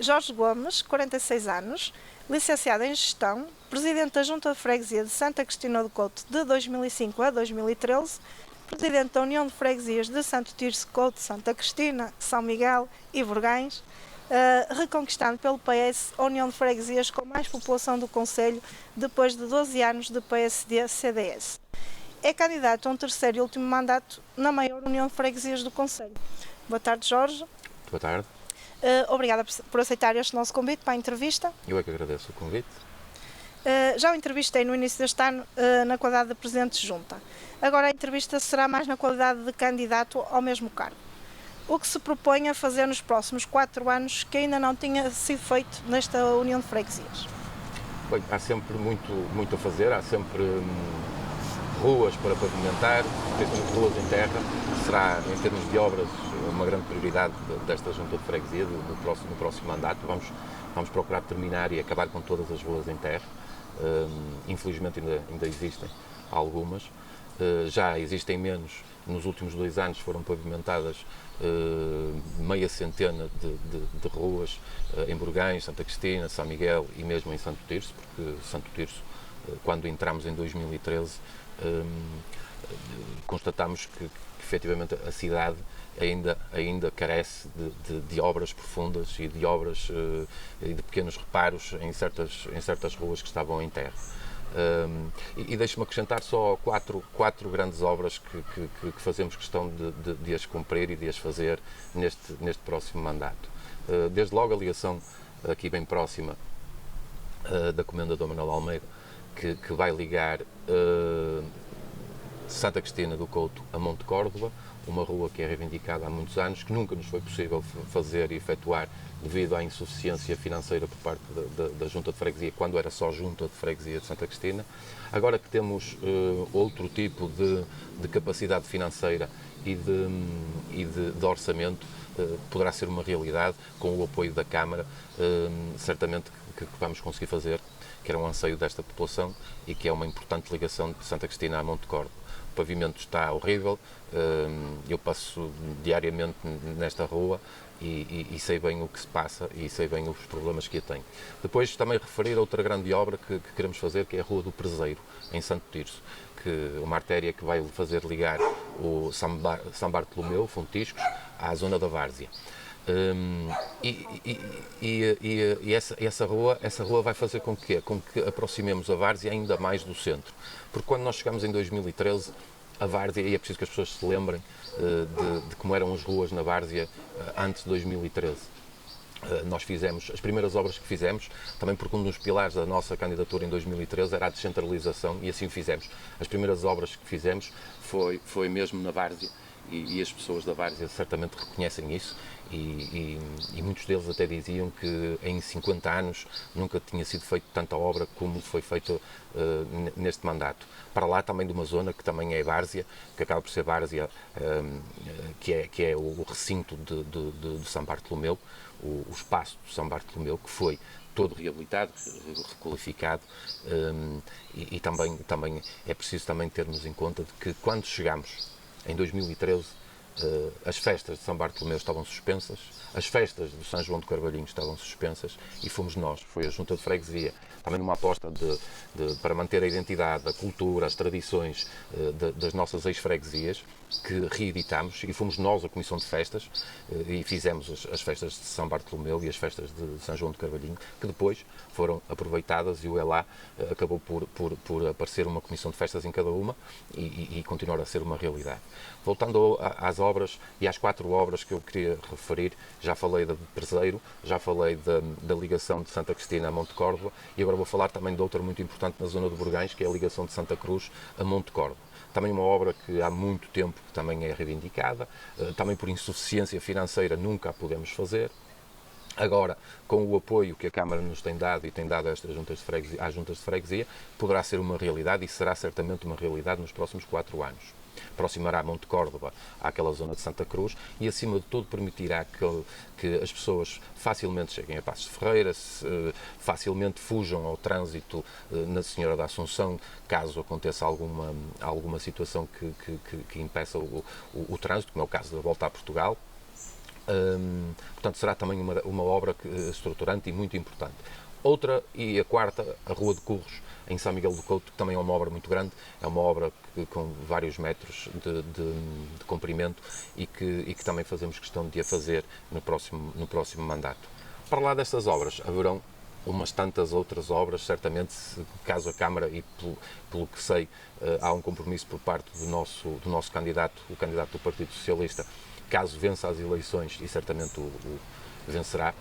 Jorge Gomes, 46 anos, licenciado em Gestão, presidente da Junta de Freguesia de Santa Cristina do Couto de 2005 a 2013, presidente da União de Freguesias de Santo Tirso, Couto, Santa Cristina, São Miguel e Burgães, reconquistando pelo PS a União de Freguesias com mais população do Conselho depois de 12 anos de PSD-CDS. É candidato a um terceiro e último mandato na maior União de Freguesias do Conselho. Boa tarde, Jorge. Boa tarde. Obrigada por aceitar este nosso convite para a entrevista. Eu é que agradeço o convite. Já o entrevistei no início deste ano na qualidade de Presidente de Junta. Agora a entrevista será mais na qualidade de candidato ao mesmo cargo. O que se propõe a fazer nos próximos 4 anos que ainda não tinha sido feito nesta União de Freguesias? Bem, há sempre muito a fazer, há sempre ruas para pavimentar, principalmente ruas em terra. Será, em termos de obras, uma grande prioridade desta Junta de Freguesia no próximo mandato. Vamos procurar terminar e acabar com todas as ruas em terra. Infelizmente ainda existem algumas. Já existem menos. Nos últimos 2 anos foram pavimentadas meia centena de ruas em Burgães, Santa Cristina, São Miguel e mesmo em Santo Tirso, porque Santo Tirso, quando entramos em 2013, constatamos que efetivamente a cidade ainda carece de obras profundas e de obras e de pequenos reparos em certas ruas que estavam em terra. E deixe-me acrescentar só quatro grandes obras que fazemos questão de as cumprir e de as fazer neste próximo mandato. Desde logo a ligação aqui bem próxima da Comenda do Manuel Almeida, que vai ligar Santa Cristina do Couto a Monte Córdoba, uma rua que é reivindicada há muitos anos, que nunca nos foi possível fazer e efetuar devido à insuficiência financeira por parte da Junta de Freguesia, quando era só Junta de Freguesia de Santa Cristina. Agora que temos outro tipo de capacidade financeira e de orçamento, poderá ser uma realidade, com o apoio da Câmara, certamente que vamos conseguir fazer, que era um anseio desta população e que é uma importante ligação de Santa Cristina a Monte Córdoba. O pavimento está horrível, eu passo diariamente nesta rua e sei bem o que se passa e sei bem os problemas que a tem. Depois também referir a outra grande obra que queremos fazer, que é a Rua do Preseiro, em Santo Tirso, uma artéria que vai fazer ligar o São Bartolomeu, Fontiscos, à zona da Várzea. Essa rua vai fazer com que aproximemos a Várzea ainda mais do centro, porque quando nós chegamos em 2013, a Várzea, e é preciso que as pessoas se lembrem de como eram as ruas na Várzea antes de 2013. Nós fizemos, as primeiras obras que fizemos, também porque um dos pilares da nossa candidatura em 2013 era a descentralização, e assim o fizemos. As primeiras obras que fizemos foi mesmo na Várzea, e as pessoas da Várzea certamente reconhecem isso, e muitos deles até diziam que em 50 anos nunca tinha sido feita tanta obra como foi feita neste mandato. Para lá também de uma zona que também é Várzea, que acaba por ser Várzea, que é o recinto de São Bartolomeu, o espaço de São Bartolomeu, que foi todo reabilitado, requalificado, e também é preciso também termos em conta de que quando chegamos em 2013, as festas de São Bartolomeu estavam suspensas, as festas de São João de Carvalhinho estavam suspensas, e fomos nós, foi a Junta de Freguesia, também numa aposta para manter a identidade, a cultura, as tradições das nossas ex-freguesias, que reeditámos, e fomos nós a Comissão de Festas, e fizemos as festas de São Bartolomeu e as festas de São João de Carvalhinho, que depois foram aproveitadas, e o ELA acabou por aparecer uma Comissão de Festas em cada uma, e continuar a ser uma realidade. Voltando às obras e às 4 obras que eu queria referir, já falei da Preseiro, já falei da ligação de Santa Cristina a Monte Córdoba, e agora vou falar também de outra muito importante na zona de Burgães, que é a ligação de Santa Cruz a Monte Córdoba. Também uma obra que há muito tempo que também é reivindicada, também por insuficiência financeira nunca a podemos fazer. Agora, com o apoio que a Câmara nos tem dado e tem dado às juntas de freguesia, poderá ser uma realidade, e será certamente uma realidade nos próximos 4 anos. Aproximará Monte Córdoba àquela zona de Santa Cruz, e acima de tudo permitirá que as pessoas facilmente cheguem a Passos de Ferreira, facilmente fujam ao trânsito na Senhora da Assunção, caso aconteça alguma situação que impeça o trânsito, como é o caso da volta a Portugal. Portanto, será também uma obra estruturante e muito importante. Outra, e a quarta, a Rua de Curros, em São Miguel do Couto, que também é uma obra muito grande, é uma obra com vários metros de comprimento e que também fazemos questão de a fazer no próximo mandato. Para lá destas obras, haverão umas tantas outras obras, certamente, caso a Câmara, e pelo que sei, há um compromisso por parte do nosso candidato, o candidato do Partido Socialista, caso vença as eleições, e certamente o vencerá,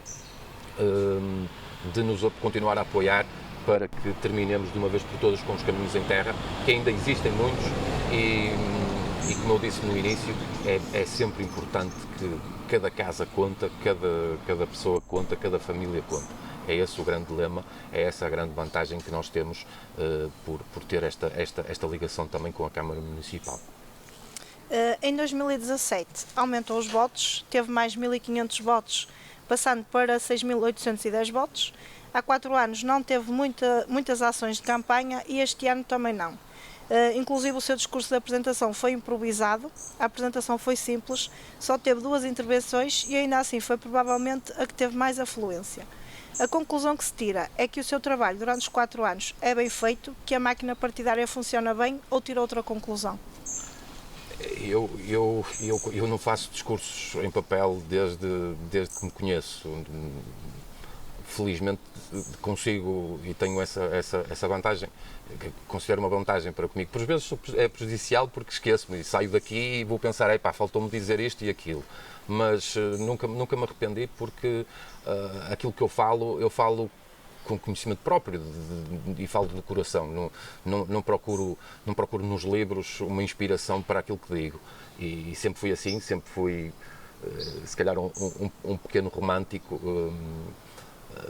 de nos continuar a apoiar para que terminemos de uma vez por todas com os caminhos em terra, que ainda existem muitos e como eu disse no início, é sempre importante que cada casa conta, cada pessoa conta, cada família conta. É esse o grande lema, é essa a grande vantagem que nós temos por ter esta ligação também com a Câmara Municipal. Em 2017 aumentou os votos, teve mais 1.500 votos, passando para 6.810 votos. Há 4 anos não teve muitas ações de campanha e este ano também não. Inclusive o seu discurso de apresentação foi improvisado, a apresentação foi simples, só teve 2 intervenções e ainda assim foi provavelmente a que teve mais afluência. A conclusão que se tira é que o seu trabalho durante os 4 anos é bem feito, que a máquina partidária funciona bem, ou tira outra conclusão? Eu não faço discursos em papel desde que me conheço. Felizmente consigo e tenho essa vantagem, que considero uma vantagem para comigo. Por vezes é prejudicial porque esqueço-me e saio daqui e vou pensar, faltou-me dizer isto e aquilo. Mas nunca me arrependi porque aquilo que eu falo com conhecimento próprio e falo do coração. Não procuro nos livros uma inspiração para aquilo que digo. E sempre fui assim, sempre fui, se calhar, um pequeno romântico.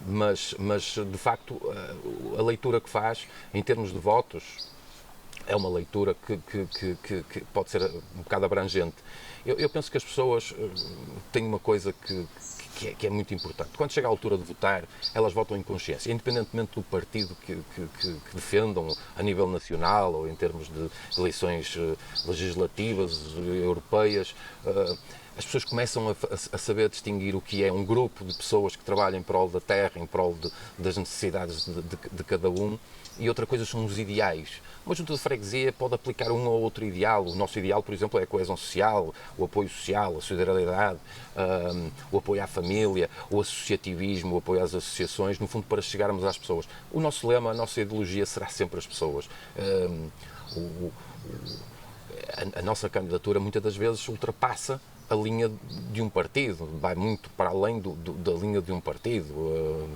Mas de facto a leitura que faz em termos de votos é uma leitura que pode ser um bocado abrangente. Eu penso que as pessoas têm uma coisa que é muito importante. Quando chega a altura de votar, elas votam em consciência, independentemente do partido que defendam a nível nacional ou em termos de eleições legislativas, europeias. As pessoas começam a saber distinguir o que é um grupo de pessoas que trabalham em prol da terra, em prol das necessidades de cada um, e outra coisa são os ideais. Uma junta de freguesia pode aplicar um ou outro ideal. O nosso ideal, por exemplo, é a coesão social, o apoio social, a solidariedade, o apoio à família, o associativismo, o apoio às associações, no fundo, para chegarmos às pessoas. O nosso lema, a nossa ideologia será sempre as pessoas. A nossa candidatura, muitas das vezes, ultrapassa a linha de um partido, vai muito para além da linha de um partido.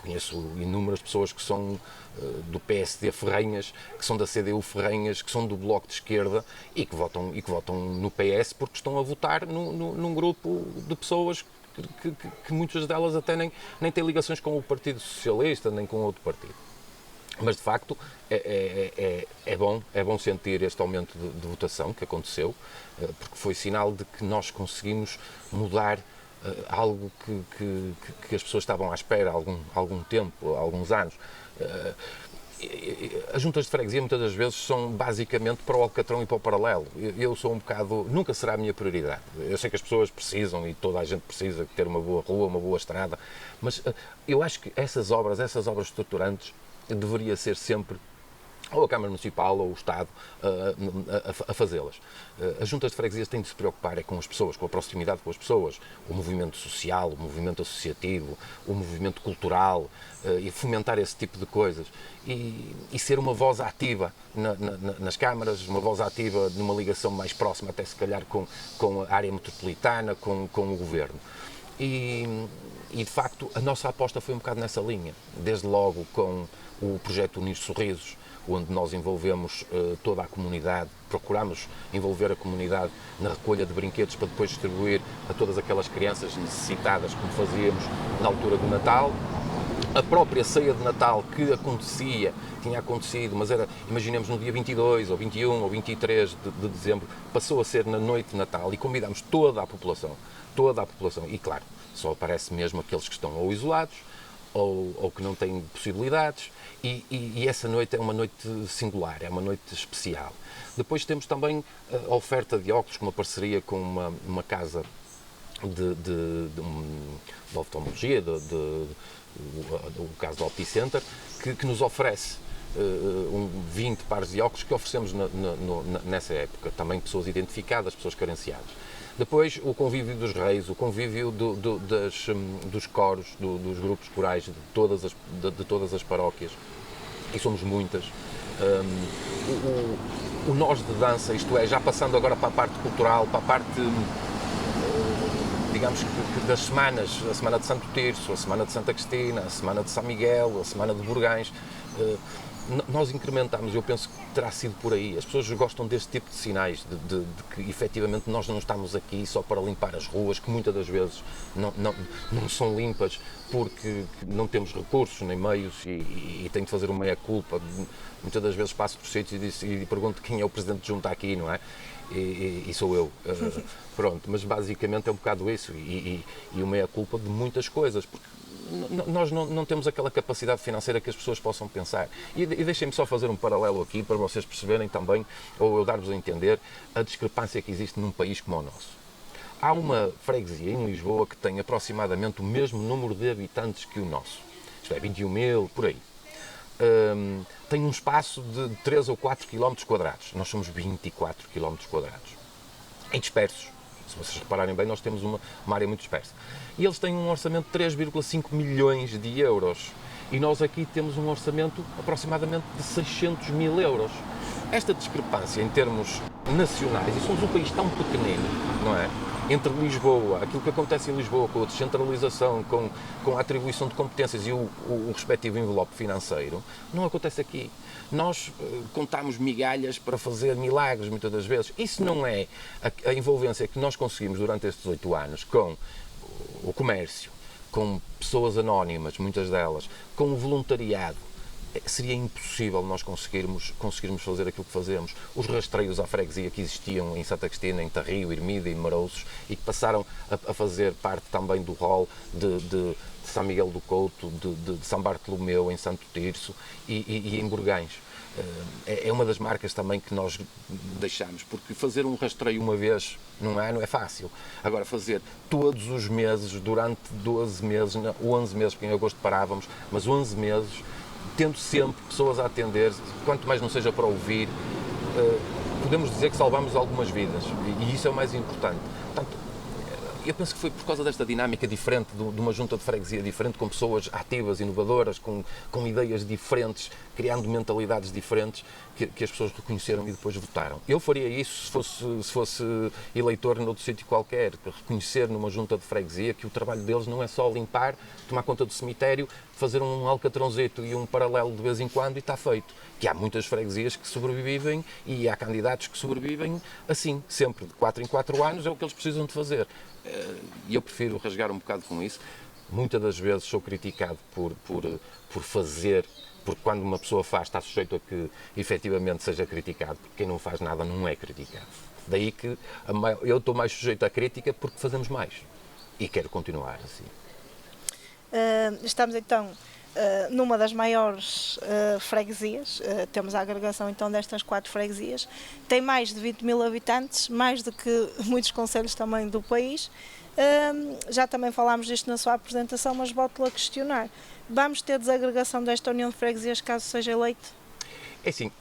Conheço inúmeras pessoas que são do PSD Ferrenhas, que são da CDU Ferrenhas, que são do Bloco de Esquerda e que votam no PS porque estão a votar num grupo de pessoas que muitas delas até nem têm ligações com o Partido Socialista, nem com outro partido. Mas, de facto, é bom sentir este aumento de votação que aconteceu, porque foi sinal de que nós conseguimos mudar algo que as pessoas estavam à espera há algum tempo, há alguns anos. As juntas de freguesia, muitas das vezes, são basicamente para o Alcatrão e para o Paralelo. Eu sou um bocado... Nunca será a minha prioridade. Eu sei que as pessoas precisam, e toda a gente precisa, ter uma boa rua, uma boa estrada, mas eu acho que essas obras estruturantes, deveria ser sempre ou a Câmara Municipal ou o Estado a fazê-las. As juntas de freguesias têm de se preocupar com as pessoas, com a proximidade com as pessoas, o movimento social, o movimento associativo, o movimento cultural, e fomentar esse tipo de coisas. E ser uma voz ativa nas câmaras, uma voz ativa numa ligação mais próxima, até se calhar com a área metropolitana, com o Governo. E de facto a nossa aposta foi um bocado nessa linha, desde logo com o projeto Unir Sorrisos, onde nós envolvemos toda a comunidade, procuramos envolver a comunidade na recolha de brinquedos para depois distribuir a todas aquelas crianças necessitadas, como fazíamos na altura do Natal. A própria ceia de Natal que tinha acontecido, mas imaginemos no dia 22, ou 21, ou 23 de dezembro, passou a ser na noite de Natal e convidámos toda a população, e claro, só aparece mesmo aqueles que estão ou isolados, ou que não têm possibilidades, e essa noite é uma noite singular, é uma noite especial. Depois temos também a oferta de óculos, com uma parceria com uma casa de oftalmologia, o caso do OptiCenter, que nos oferece 20 pares de óculos que oferecemos nessa época. Também pessoas identificadas, pessoas carenciadas. Depois, o convívio dos reis, o convívio dos coros, dos grupos corais de todas as paróquias, e somos muitas. O nós de dança, isto é, já passando agora para a parte cultural, para a parte, digamos, que das semanas, a Semana de Santo Tirso, a Semana de Santa Cristina, a Semana de São Miguel, a Semana de Burgães, nós incrementamos, eu penso que terá sido por aí. As pessoas gostam deste tipo de sinais, de que efetivamente nós não estamos aqui só para limpar as ruas, que muitas das vezes não são limpas porque não temos recursos nem meios e tenho de fazer uma meia-culpa. Muitas das vezes passo por sítios e pergunto quem é o presidente de junta aqui, não é? E sou eu. Pronto, mas basicamente é um bocado isso e uma meia-culpa de muitas coisas, porque nós não temos aquela capacidade financeira que as pessoas possam pensar. E deixem-me só fazer um paralelo aqui para vocês perceberem também, ou eu dar-vos a entender, a discrepância que existe num país como o nosso. Há uma freguesia em Lisboa que tem aproximadamente o mesmo número de habitantes que o nosso. Isto é, 21 mil, por aí. Tem um espaço de 3 ou 4 km quadrados. Nós somos 24 km quadrados. E dispersos. Se vocês repararem bem, nós temos uma área muito dispersa. E eles têm um orçamento de 3,5 milhões de euros. E nós aqui temos um orçamento aproximadamente de 600 mil euros. Esta discrepância em termos nacionais, e somos um país tão pequenino, não é? Entre Lisboa, aquilo que acontece em Lisboa com a descentralização, com a atribuição de competências e o respectivo envelope financeiro, não acontece aqui. Nós contamos migalhas para fazer milagres, muitas das vezes. Isso não é a envolvência que nós conseguimos durante estes 8 anos com o comércio, com pessoas anónimas, muitas delas, com o voluntariado. Seria impossível nós conseguirmos fazer aquilo que fazemos. Os rastreios à freguesia que existiam em Santa Cristina, em Tarrio, Ermida e Marouços e que passaram a fazer parte também do rol de São Miguel do Couto, de São Bartolomeu, em Santo Tirso e em Burgães. É uma das marcas também que nós deixamos, porque fazer um rastreio uma vez num ano é fácil. Agora, fazer todos os meses, durante 12 meses, 11 meses, porque em agosto parávamos, mas 11 meses, tendo sempre pessoas a atender, quanto mais não seja para ouvir, podemos dizer que salvamos algumas vidas e isso é o mais importante. Portanto, eu penso que foi por causa desta dinâmica diferente, de uma junta de freguesia diferente, com pessoas ativas, inovadoras, com ideias diferentes, criando mentalidades diferentes, que as pessoas reconheceram e depois votaram. Eu faria isso se fosse eleitor noutro sítio qualquer, reconhecer numa junta de freguesia que o trabalho deles não é só limpar, tomar conta do cemitério, fazer um alcatrãozito e um paralelo de vez em quando e está feito. Que há muitas freguesias que sobrevivem e há candidatos que sobrevivem assim, sempre, de 4 em 4 anos, é o que eles precisam de fazer. E eu prefiro rasgar um bocado com isso. Muitas das vezes sou criticado por fazer, porque quando uma pessoa faz está sujeito a que efetivamente seja criticado, porque quem não faz nada não é criticado. Daí que eu estou mais sujeito à crítica porque fazemos mais e quero continuar assim. Estamos então numa das maiores freguesias, temos a agregação então destas 4 freguesias, tem mais de 20 mil habitantes, mais do que muitos concelhos também do país. Já também falámos disto na sua apresentação, mas volto-lhe a questionar. Vamos ter desagregação desta União de Freguesias caso seja eleito? É assim,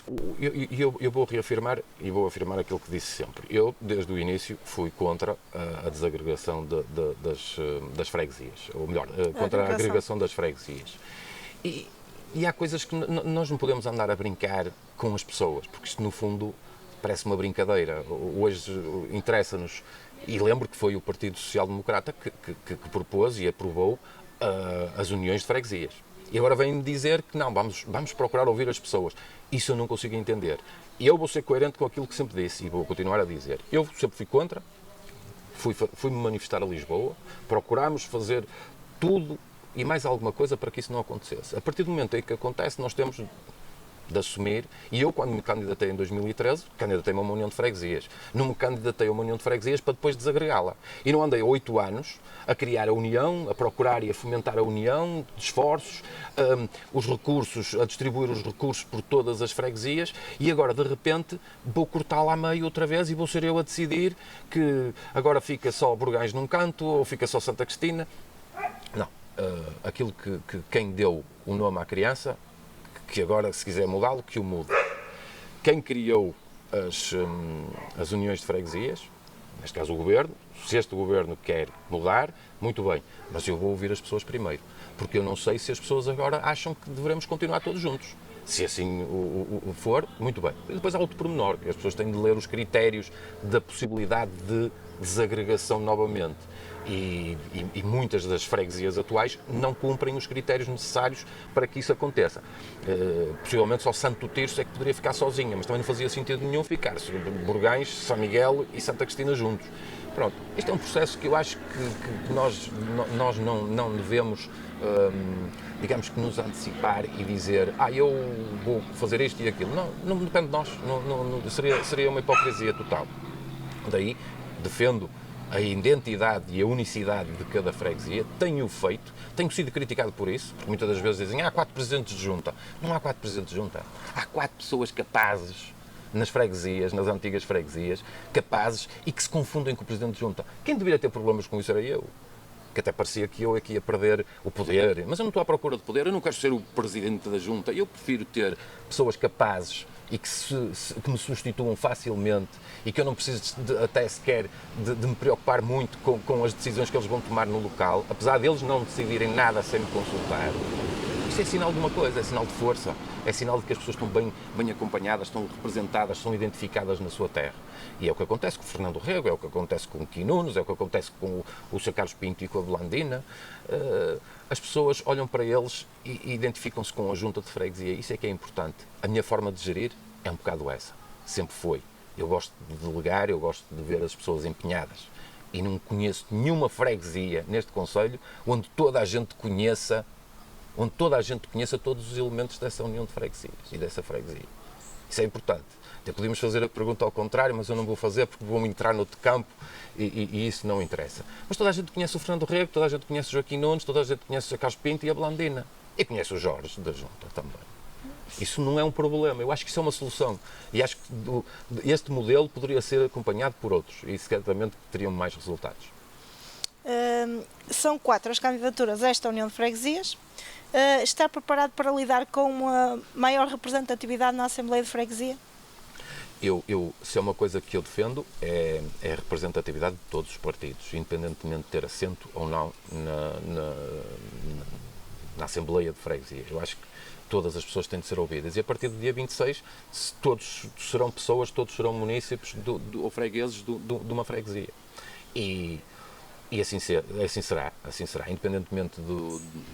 eu vou reafirmar e vou afirmar aquilo que disse sempre. Eu, desde o início, fui contra a desagregação das freguesias, ou melhor, contra a agregação das freguesias. E há coisas que nós não podemos andar a brincar com as pessoas, porque isto, no fundo, parece uma brincadeira. Hoje interessa-nos, e lembro que foi o Partido Social Democrata que propôs e aprovou as uniões de freguesias. E agora vem-me dizer que não, vamos procurar ouvir as pessoas. Isso eu não consigo entender. E eu vou ser coerente com aquilo que sempre disse e vou continuar a dizer. Eu sempre fui contra, fui-me manifestar a Lisboa, procurámos fazer tudo e mais alguma coisa para que isso não acontecesse. A partir do momento em que acontece, nós temos de assumir, e eu, quando me candidatei em 2013, candidatei-me a uma união de freguesias. Não me candidatei a uma união de freguesias para depois desagregá-la. E não andei 8 anos a criar a união, a procurar e a fomentar a união, de esforços, os recursos, a distribuir os recursos por todas as freguesias, e agora, de repente, vou cortá-la a meio outra vez e vou ser eu a decidir que agora fica só Burgães num canto ou fica só Santa Cristina. Não. Aquilo que quem deu o nome à criança, que agora, se quiser mudá-lo, que o mude. Quem criou as uniões de freguesias, neste caso o Governo, se este Governo quer mudar, muito bem, mas eu vou ouvir as pessoas primeiro, porque eu não sei se as pessoas agora acham que devemos continuar todos juntos. Se assim for, muito bem. E depois há outro pormenor, que as pessoas têm de ler os critérios da possibilidade de desagregação novamente. E muitas das freguesias atuais não cumprem os critérios necessários para que isso aconteça. Possivelmente só Santo Tirso é que poderia ficar sozinha, mas também não fazia sentido nenhum ficar Burgães, São Miguel e Santa Cristina juntos. Pronto, este é um processo que eu acho que nós não devemos, digamos que nos antecipar e dizer eu vou fazer isto e aquilo. Não depende de nós, seria uma hipocrisia total. Daí, defendo a identidade e a unicidade de cada freguesia, tenho feito, tenho sido criticado por isso, porque muitas das vezes dizem há 4 presidentes de junta. Não há 4 presidentes de junta, há 4 pessoas capazes nas freguesias, nas antigas freguesias, capazes e que se confundem com o presidente de junta. Quem deveria ter problemas com isso era eu, que até parecia que eu aqui ia perder o poder, mas eu não estou à procura de poder, eu não quero ser o presidente da junta, eu prefiro ter pessoas capazes e que me substituam facilmente e que eu não preciso até sequer de me preocupar muito com as decisões que eles vão tomar no local, apesar deles não decidirem nada sem me consultar. Isso é sinal de uma coisa, é sinal de força, é sinal de que as pessoas estão bem acompanhadas, estão representadas, estão identificadas na sua terra. E é o que acontece com o Fernando Rego, é o que acontece com o Quim Nunes, é o que acontece com o Sr. Carlos Pinto e com a Blandina. As pessoas olham para eles e identificam-se com a junta de freguesia. Isso é que é importante. A minha forma de gerir é um bocado essa. Sempre foi. Eu gosto de delegar, eu gosto de ver as pessoas empenhadas. E não conheço nenhuma freguesia neste concelho onde toda a gente conheça todos os elementos dessa união de freguesias e dessa freguesia. Isso é importante. Até podíamos fazer a pergunta ao contrário, mas eu não vou fazer porque vou entrar noutro campo e isso não interessa. Mas toda a gente conhece o Fernando Rego, toda a gente conhece o Joaquim Nunes, toda a gente conhece o Carlos Pinto e a Blandina. E conhece o Jorge da Junta também. Isso não é um problema, eu acho que isso é uma solução. E acho que este modelo poderia ser acompanhado por outros e certamente teriam mais resultados. São 4 as candidaturas a esta União de Freguesias. Está preparado para lidar com uma maior representatividade na Assembleia de Freguesia? Se é uma coisa que eu defendo, é a representatividade de todos os partidos, independentemente de ter assento ou não na Assembleia de Freguesia. Eu acho que todas as pessoas têm de ser ouvidas. E a partir do dia 26, todos serão pessoas, todos serão munícipes ou fregueses de uma freguesia. E assim será, independentemente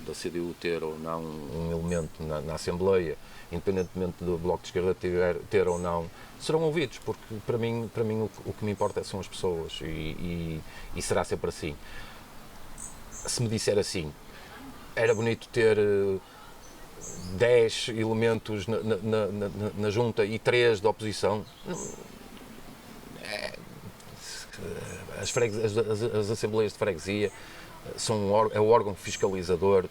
da CDU ter ou não um elemento na Assembleia, independentemente do Bloco de Esquerda ter ou não, serão ouvidos, porque para mim o que me importa são as pessoas e será sempre assim. Se me disser assim, era bonito ter 10 elementos na junta e 3 da oposição, as assembleias de freguesia é o órgão fiscalizador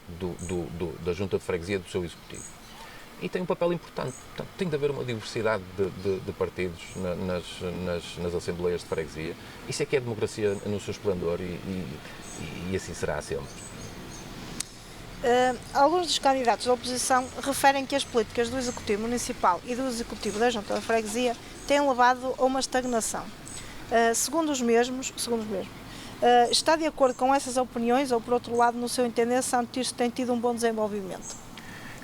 da junta de freguesia do seu executivo. E tem um papel importante. Portanto, tem de haver uma diversidade de partidos nas assembleias de freguesia. Isso é que é a democracia no seu esplendor e assim será sempre. Alguns dos candidatos da oposição referem que as políticas do Executivo Municipal e do Executivo da Junta de Freguesia têm levado a uma estagnação. Segundo os mesmos, está de acordo com essas opiniões ou, por outro lado, no seu entender, Santo Tirso tem tido um bom desenvolvimento?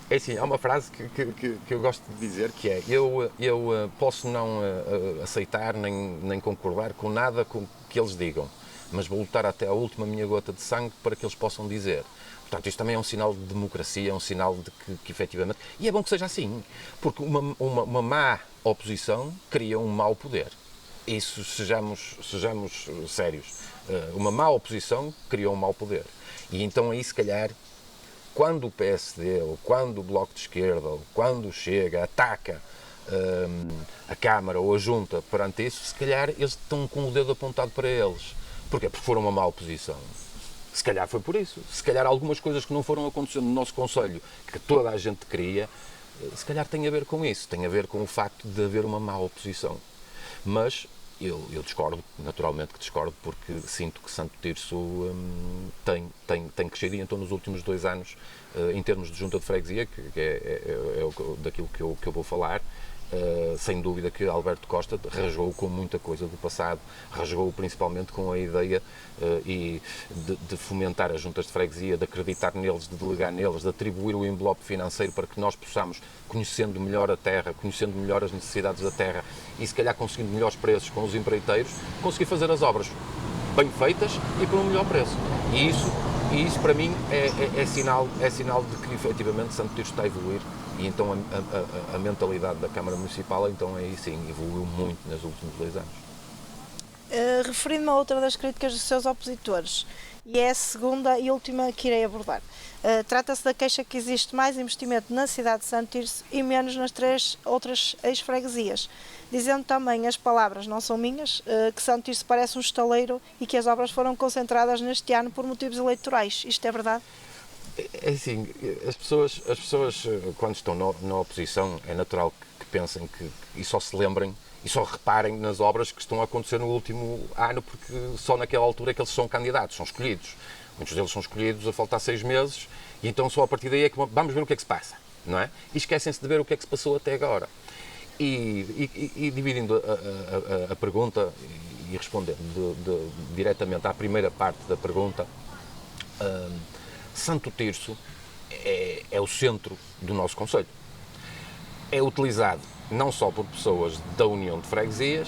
É assim, há uma frase que eu gosto de dizer, que é: eu posso não aceitar nem concordar com nada com que eles digam, mas vou lutar até a última minha gota de sangue para que eles possam dizer. Portanto, isto também é um sinal de democracia, é um sinal de que efetivamente... E é bom que seja assim, porque uma má oposição cria um mau poder. Isso, sejamos sérios. Uma má oposição cria um mau poder. E então aí, se calhar, quando o PSD, ou quando o Bloco de Esquerda, ou quando o Chega ataca a Câmara ou a Junta perante isso, se calhar eles estão com o dedo apontado para eles. Porquê? Porque foram uma má oposição. Se calhar foi por isso. Se calhar algumas coisas que não foram acontecendo no nosso Conselho, que toda a gente queria, se calhar tem a ver com isso. Tem a ver com o facto de haver uma má oposição. Mas eu discordo, naturalmente que discordo, porque sinto que Santo Tirso tem crescido, e então nos últimos 2 anos, em termos de junta de freguesia, que é daquilo que eu vou falar, sem dúvida que Alberto Costa rasgou com muita coisa do passado, rasgou principalmente com a ideia de fomentar as juntas de freguesia, de acreditar neles, de delegar neles, de atribuir o envelope financeiro para que nós possamos, conhecendo melhor a terra, conhecendo melhor as necessidades da terra e se calhar conseguindo melhores preços com os empreiteiros, conseguir fazer as obras bem feitas e por um melhor preço. E isso para mim é sinal de que efetivamente Santo Tirso está a evoluir. E então a mentalidade da Câmara Municipal, então aí sim, evoluiu muito nos últimos 2 anos. Referindo-me a outra das críticas dos seus opositores, e é a segunda e última que irei abordar. Trata-se da queixa que existe mais investimento na cidade de Santo Tirso e menos nas 3 outras ex-freguesias, dizendo também as palavras, não são minhas, que Santo Tirso parece um estaleiro e que as obras foram concentradas neste ano por motivos eleitorais. Isto é verdade? É assim, as pessoas quando estão na oposição, é natural que pensem e só se lembrem e só reparem nas obras que estão a acontecer no último ano, porque só naquela altura é que eles são candidatos, são escolhidos. Muitos deles são escolhidos a faltar 6 meses e então só a partir daí é que vamos ver o que é que se passa, não é? E esquecem-se de ver o que é que se passou até agora. E dividindo a pergunta e respondendo diretamente à primeira parte da pergunta, Santo Tirso é o centro do nosso concelho. É utilizado não só por pessoas da União de Freguesias,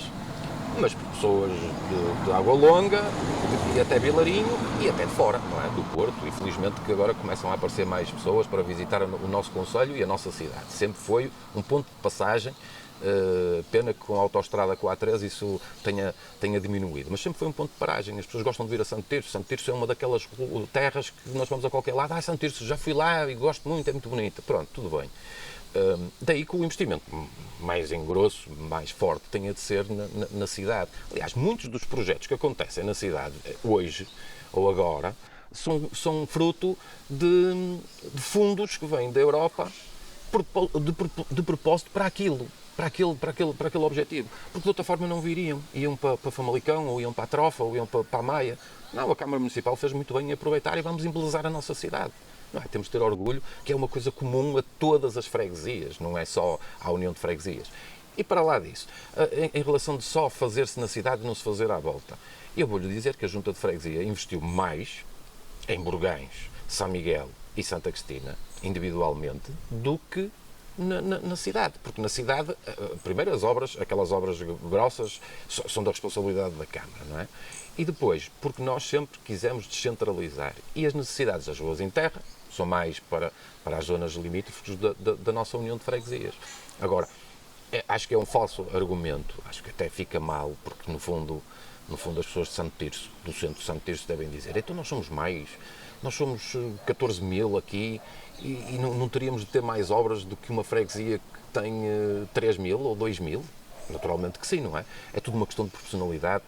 mas por pessoas de Água Longa, e até Vilarinho e até de fora, não é? Do Porto. E felizmente que agora começam a aparecer mais pessoas para visitar o nosso concelho e a nossa cidade. Sempre foi um ponto de passagem. Pena que com a autoestrada com a A13 isso tenha diminuído, mas sempre foi um ponto de paragem. As pessoas gostam de vir a Santo Tirso. Santo Tirso é uma daquelas terras que nós vamos a qualquer lado. Santo Tirso, já fui lá e gosto muito, é muito bonita. Pronto, tudo bem. Daí que o investimento mais engrosso, mais forte, tenha de ser na cidade. Aliás, muitos dos projetos que acontecem na cidade hoje ou agora são fruto de fundos que vêm da Europa de propósito para aquilo. Para aquele objetivo. Porque de outra forma não viriam. Iam para Famalicão, ou iam para a Trofa, ou iam para a Maia. Não, a Câmara Municipal fez muito bem em aproveitar e vamos embelezar a nossa cidade. Não é? Temos de ter orgulho que é uma coisa comum a todas as freguesias, não é só à União de Freguesias. E para lá disso, em relação de só fazer-se na cidade e não se fazer à volta, eu vou-lhe dizer que a Junta de Freguesia investiu mais em Burgães, São Miguel e Santa Cristina, individualmente, do que na cidade, porque na cidade, primeiro as obras, aquelas obras grossas, são da responsabilidade da Câmara, não é? E depois, porque nós sempre quisemos descentralizar e as necessidades das ruas em terra são mais para as zonas limítrofes da nossa União de Freguesias. Agora, acho que é um falso argumento, acho que até fica mal, porque no fundo as pessoas de Santo Tirso, do centro de Santo Tirso, devem dizer, então nós somos mais, nós somos 14 mil aqui e não teríamos de ter mais obras do que uma freguesia que tem 3 mil ou 2 mil? Naturalmente que sim, não é? É tudo uma questão de profissionalidade,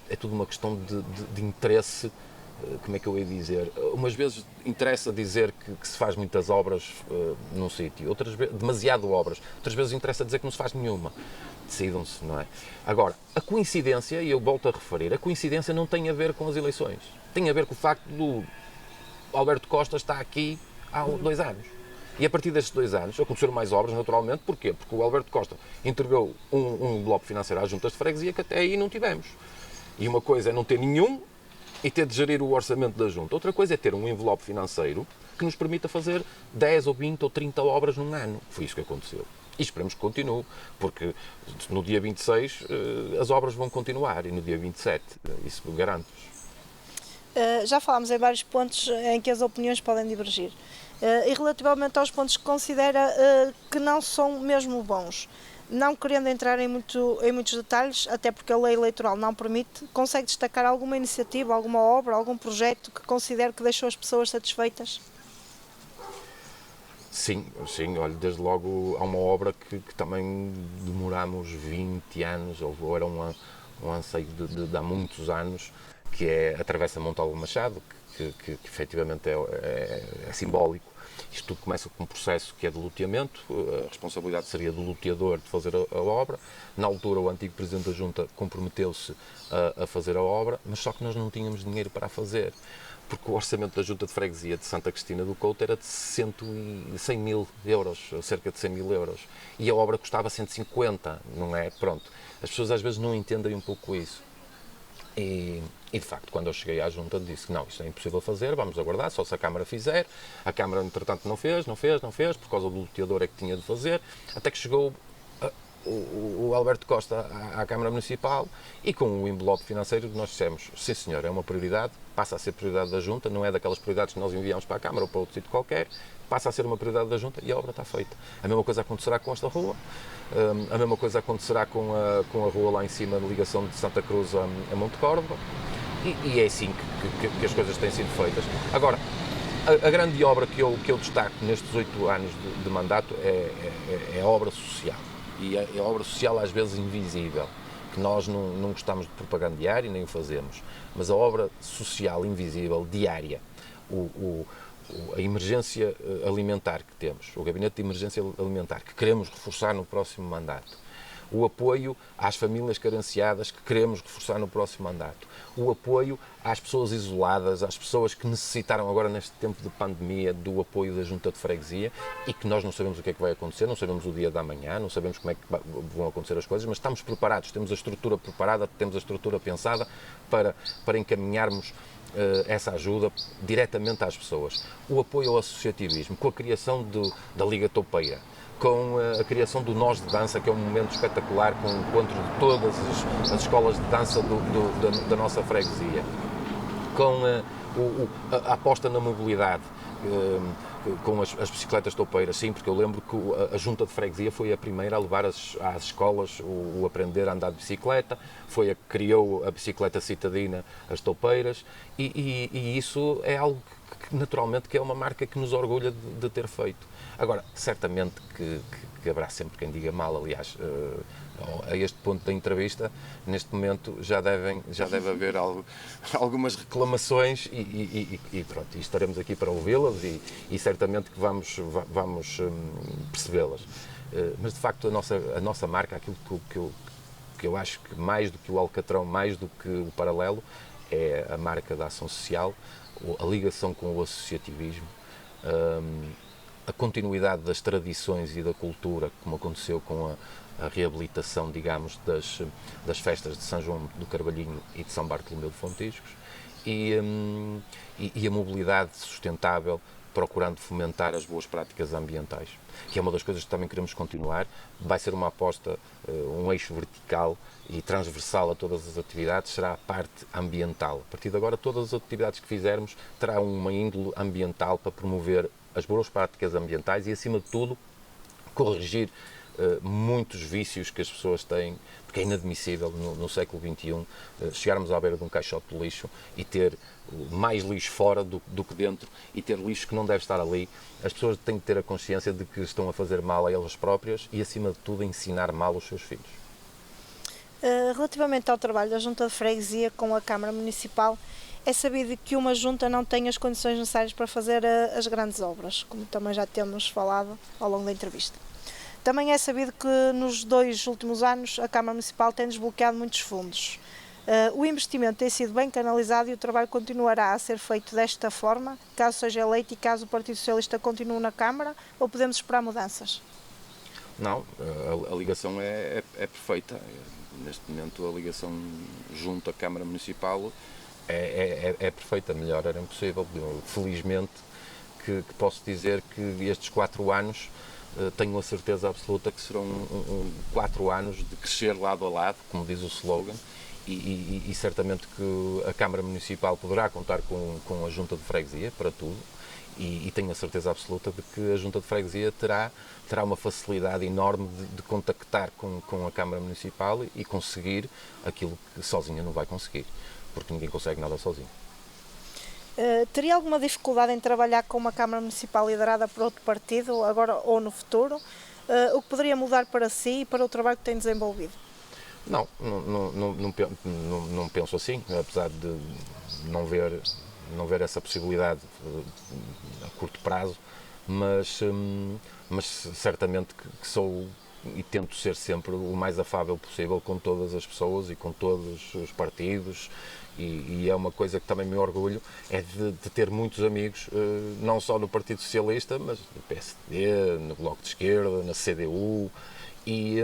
é tudo uma questão de interesse, como é que eu ia dizer? Umas vezes interessa dizer que se faz muitas obras num sítio, outras vezes, demasiado obras, outras vezes interessa dizer que não se faz nenhuma. Decidam-se, não é? Agora, a coincidência, e eu volto a referir, a coincidência não tem a ver com as eleições. Tem a ver com o facto do Alberto Costa estar aqui há 2 anos. E a partir destes 2 anos aconteceram mais obras, naturalmente. Porquê? Porque o Alberto Costa entregou um envelope financeiro às juntas de freguesia que até aí não tivemos. E uma coisa é não ter nenhum e ter de gerir o orçamento da junta. Outra coisa é ter um envelope financeiro que nos permita fazer 10 ou 20 ou 30 obras num ano. Foi isso que aconteceu. E esperemos que continue, porque no dia 26 as obras vão continuar e no dia 27, isso garanto-vos. Já falámos em vários pontos em que as opiniões podem divergir. E relativamente aos pontos que considera que não são mesmo bons, não querendo entrar em muitos detalhes, até porque a lei eleitoral não permite, consegue destacar alguma iniciativa, alguma obra, algum projeto que considere que deixou as pessoas satisfeitas? Sim, sim, olha, desde logo há uma obra que também demoramos 20 anos, ou era um anseio de há muitos anos, que é a Travessa Montalvo Machado, que efetivamente é simbólico. Isto tudo começa com um processo que é de loteamento, a responsabilidade seria do loteador de fazer a obra. Na altura, o antigo Presidente da Junta comprometeu-se a fazer a obra, mas só que nós não tínhamos dinheiro para a fazer, porque o orçamento da Junta de Freguesia de Santa Cristina do Couto era de 100 mil euros, cerca de 100 mil euros, e a obra custava 150, não é? Pronto. As pessoas às vezes não entendem um pouco isso. E de facto, quando eu cheguei à Junta, disse que não, isto é impossível fazer, vamos aguardar, só se a Câmara fizer. A Câmara, entretanto, não fez, por causa do loteador é que tinha de fazer, até que chegou o Alberto Costa à Câmara Municipal e com o envelope financeiro nós dissemos, sim senhor, é uma prioridade, passa a ser prioridade da Junta, não é daquelas prioridades que nós enviamos para a Câmara ou para outro sítio qualquer, passa a ser uma prioridade da Junta e a obra está feita. A mesma coisa acontecerá com esta rua, a mesma coisa acontecerá com a rua lá em cima, de ligação de Santa Cruz a Monte Córdoba, e é assim que as coisas têm sido feitas. Agora, a grande obra que eu destaco nestes 8 anos de mandato é a obra social. E é a obra social às vezes invisível, que nós não gostamos de propagandear e nem o fazemos, mas a obra social invisível, diária, a emergência alimentar que temos, o gabinete de emergência alimentar, que queremos reforçar no próximo mandato, o apoio às famílias carenciadas que queremos reforçar no próximo mandato, o apoio às pessoas isoladas, às pessoas que necessitaram agora neste tempo de pandemia do apoio da Junta de Freguesia e que nós não sabemos o que é que vai acontecer, não sabemos o dia da manhã, não sabemos como é que vão acontecer as coisas, mas estamos preparados, temos a estrutura preparada, temos a estrutura pensada para encaminharmos essa ajuda diretamente às pessoas. O apoio ao associativismo, com a criação da Liga Toupeira, com a criação do Nós de Dança, que é um momento espetacular, com o encontro de todas as escolas de dança da nossa freguesia, com a aposta na mobilidade, com as bicicletas toupeiras, sim, porque eu lembro que a Junta de Freguesia foi a primeira a levar às escolas o aprender a andar de bicicleta, foi a que criou a bicicleta citadina, as toupeiras, e isso é algo que naturalmente que é uma marca que nos orgulha de ter feito. Agora, certamente que haverá sempre quem diga mal, aliás, a este ponto da entrevista, neste momento já deve haver algumas reclamações e pronto, e estaremos aqui para ouvi-las e certamente que vamos percebê-las. Mas de facto a nossa marca, aquilo que eu acho que mais do que o Alcatrão, mais do que o Paralelo, é a marca da ação social, a ligação com o associativismo, a continuidade das tradições e da cultura, como aconteceu com a reabilitação, digamos, das festas de São João do Carvalhinho e de São Bartolomeu de Fontiscos, e a mobilidade sustentável, procurando fomentar as boas práticas ambientais, que é uma das coisas que também queremos continuar. Vai ser uma aposta, um eixo vertical e transversal a todas as atividades, será a parte ambiental. A partir de agora, todas as atividades que fizermos terão uma índole ambiental para promover as boas práticas ambientais e, acima de tudo, corrigir muitos vícios que as pessoas têm, porque é inadmissível no século XXI chegarmos à beira de um caixote de lixo e ter mais lixo fora do que dentro e ter lixo que não deve estar ali. As pessoas têm que ter a consciência de que estão a fazer mal a elas próprias e, acima de tudo, a ensinar mal os seus filhos. Relativamente ao trabalho da Junta de Freguesia com a Câmara Municipal, é sabido que uma junta não tem as condições necessárias para fazer as grandes obras, como também já temos falado ao longo da entrevista. Também é sabido que nos 2 últimos anos a Câmara Municipal tem desbloqueado muitos fundos. O investimento tem sido bem canalizado e o trabalho continuará a ser feito desta forma, caso seja eleito e caso o Partido Socialista continue na Câmara, ou podemos esperar mudanças? Não, a ligação é perfeita. Neste momento a ligação junto à Câmara Municipal é perfeita, melhor era impossível. Felizmente que posso dizer que estes 4 anos tenho a certeza absoluta que serão 4 anos de crescer lado a lado, como diz o slogan, e certamente que a Câmara Municipal poderá contar com a Junta de Freguesia para tudo, e tenho a certeza absoluta de que a Junta de Freguesia terá uma facilidade enorme de contactar com a Câmara Municipal e conseguir aquilo que sozinha não vai conseguir, porque ninguém consegue nada sozinho. Teria alguma dificuldade em trabalhar com uma Câmara Municipal liderada por outro partido, agora ou no futuro? O que poderia mudar para si e para o trabalho que tem desenvolvido? Não penso assim, apesar de não ver essa possibilidade a curto prazo, mas certamente que sou e tento ser sempre o mais afável possível com todas as pessoas e com todos os partidos, e é uma coisa que também me orgulho, é de ter muitos amigos, não só no Partido Socialista, mas no PSD, no Bloco de Esquerda, na CDU, e,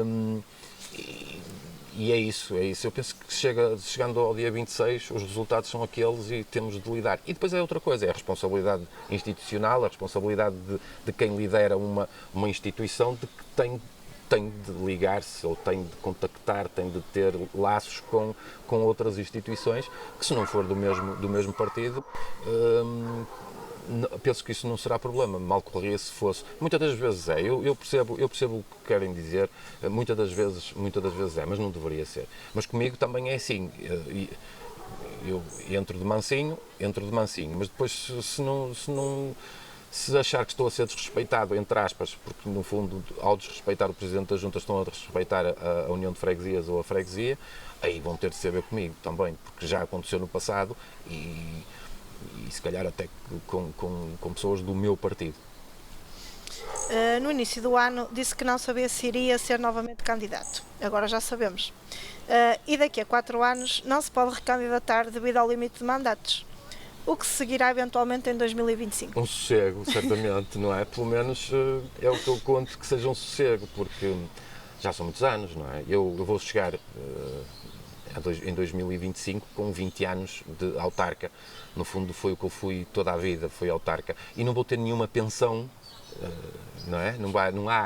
e é isso. Eu penso que chegando ao dia 26, os resultados são aqueles e temos de lidar. E depois é outra coisa, é a responsabilidade institucional, a responsabilidade de quem lidera uma instituição, de que tem de ligar-se ou tem de contactar, tem de ter laços com outras instituições, que se não for do mesmo partido, penso que isso não será problema, mal correria se fosse. Muitas das vezes é, eu percebo o que querem dizer, muitas das vezes é, mas não deveria ser. Mas comigo também é assim, eu entro de mansinho, mas depois se achar que estou a ser desrespeitado, entre aspas, porque no fundo, ao desrespeitar o Presidente da Junta, estão a desrespeitar a União de Freguesias ou a Freguesia, aí vão ter de saber comigo também, porque já aconteceu no passado e se calhar até com pessoas do meu partido. No início do ano disse que não sabia se iria ser novamente candidato. Agora já sabemos. E daqui a 4 anos não se pode recandidatar devido ao limite de mandatos. O que se seguirá eventualmente em 2025? Um sossego, certamente, não é? Pelo menos é o que eu conto que seja um sossego, porque já são muitos anos, não é? Eu vou chegar em 2025 com 20 anos de autarca. No fundo foi o que eu fui toda a vida, fui autarca. E não vou ter nenhuma pensão, não é?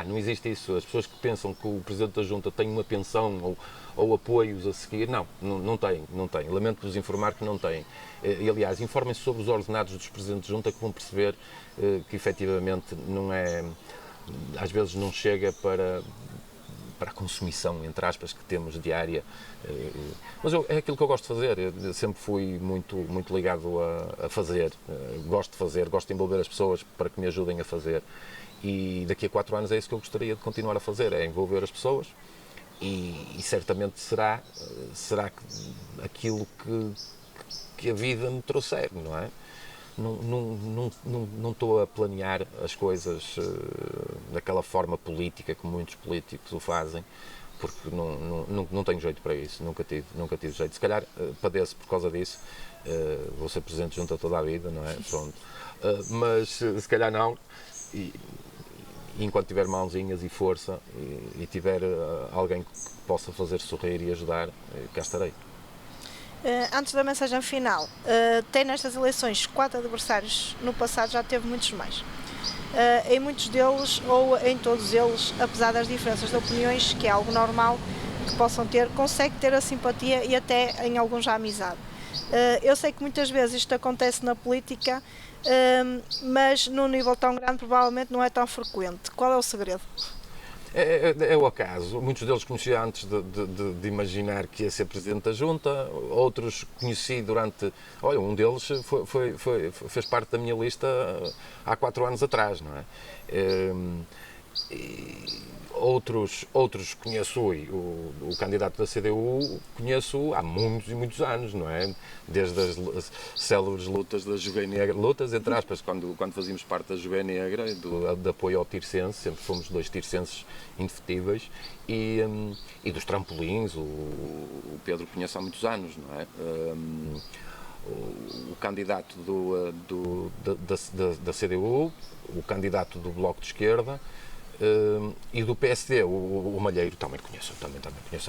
Não existe isso. As pessoas que pensam que o Presidente da Junta tem uma pensão ou apoios a seguir, não tem. Lamento-vos informar que não tem. E, aliás, informem-se sobre os ordenados dos Presidentes de Junta, que vão perceber que efetivamente não é, às vezes não chega para a consumição, entre aspas, que temos diária. Mas é aquilo que eu gosto de fazer. Eu sempre fui muito ligado a fazer. Gosto de fazer, gosto de envolver as pessoas para que me ajudem a fazer. E daqui a 4 anos é isso que eu gostaria de continuar a fazer, é envolver as pessoas e certamente será aquilo que a vida me trouxer, não é? Não estou a planear as coisas daquela forma política como muitos políticos o fazem, porque não tenho jeito para isso, nunca tive jeito. Se calhar padeço por causa disso, vou ser Presidente Junta toda a vida, não é? Pronto. Mas se calhar não, e enquanto tiver mãozinhas e força e tiver alguém que possa fazer sorrir e ajudar, cá estarei. Antes da mensagem final, tem nestas eleições 4 adversários, no passado já teve muitos mais. Em muitos deles, ou em todos eles, apesar das diferenças de opiniões, que é algo normal que possam ter, consegue ter a simpatia e até em alguns a amizade. Eu sei que muitas vezes isto acontece na política, mas num nível tão grande provavelmente não é tão frequente. Qual é o segredo? É o acaso. Muitos deles conheci antes de imaginar que ia ser Presidente da Junta, outros conheci durante... Olha, um deles fez parte da minha lista há 4 anos atrás, não é? Outros conheço, o candidato da CDU conheço há muitos e muitos anos, não é? Desde as célebres lutas da Juguei Negra, lutas entre aspas, quando fazíamos parte da Juguei Negra, de apoio ao Tircense, sempre fomos 2 tircenses indefetíveis, e dos trampolins, o Pedro conhece há muitos anos, não é? O candidato da CDU, o candidato do Bloco de Esquerda, e do PSD, o Malheiro, também conheço há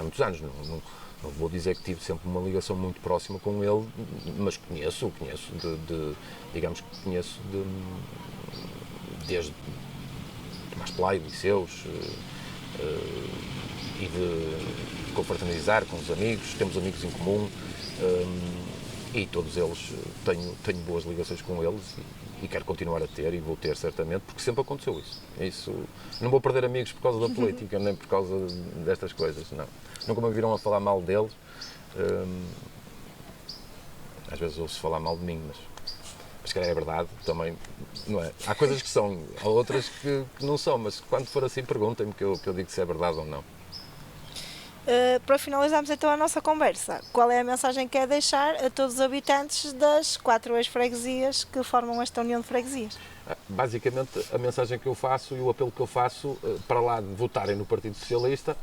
muitos anos. Não vou dizer que tive sempre uma ligação muito próxima com ele, mas conheço desde Tomás Pelaio, liceus, e de confraternizar com os amigos, temos amigos em comum, e todos eles tenho boas ligações com eles e quero continuar a ter, e vou ter certamente, porque sempre aconteceu isso. Não vou perder amigos por causa da política, nem por causa destas coisas, não. Nunca me viram a falar mal deles. Às vezes ouço falar mal de mim, mas se calhar é verdade também, não é? Há coisas que são, há outras que não são, mas quando for assim perguntem-me que eu digo se é verdade ou não. Para finalizarmos então a nossa conversa, qual é a mensagem que quer deixar a todos os habitantes das 4 ex-freguesias que formam esta União de Freguesias? Basicamente, a mensagem que eu faço e o apelo que eu faço, para lá de votarem no Partido Socialista,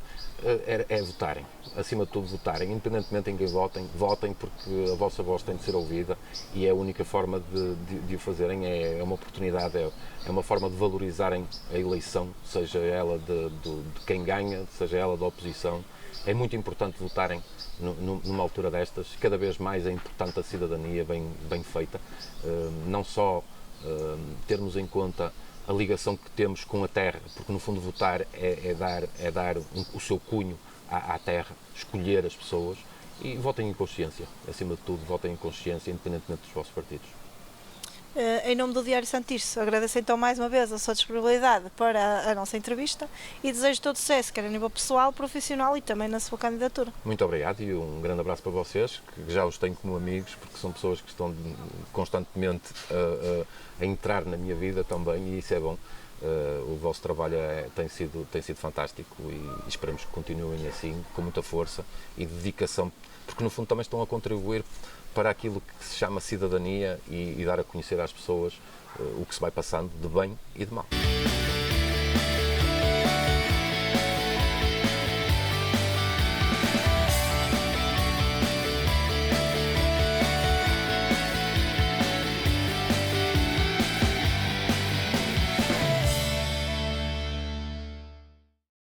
é votarem. Acima de tudo, votarem. Independentemente em quem votem, votem porque a vossa voz tem de ser ouvida e é a única forma de o fazerem. É uma oportunidade, é uma forma de valorizarem a eleição, seja ela de quem ganha, seja ela da oposição. É muito importante votarem numa altura destas. Cada vez mais é importante a cidadania bem feita. Não só termos em conta a ligação que temos com a terra, porque no fundo votar é dar o seu cunho à terra, escolher as pessoas e votem em consciência. Acima de tudo, votem em consciência, independentemente dos vossos partidos. Em nome do Diário Santirce, agradeço então mais uma vez a sua disponibilidade para a nossa entrevista e desejo todo sucesso, quer a nível pessoal, profissional e também na sua candidatura. Muito obrigado e um grande abraço para vocês, que já os tenho como amigos, porque são pessoas que estão constantemente a entrar na minha vida também e isso é bom. O vosso trabalho tem sido fantástico e esperamos que continuem assim, com muita força e dedicação, porque no fundo também estão a contribuir para aquilo que se chama cidadania e dar a conhecer às pessoas o que se vai passando de bem e de mal.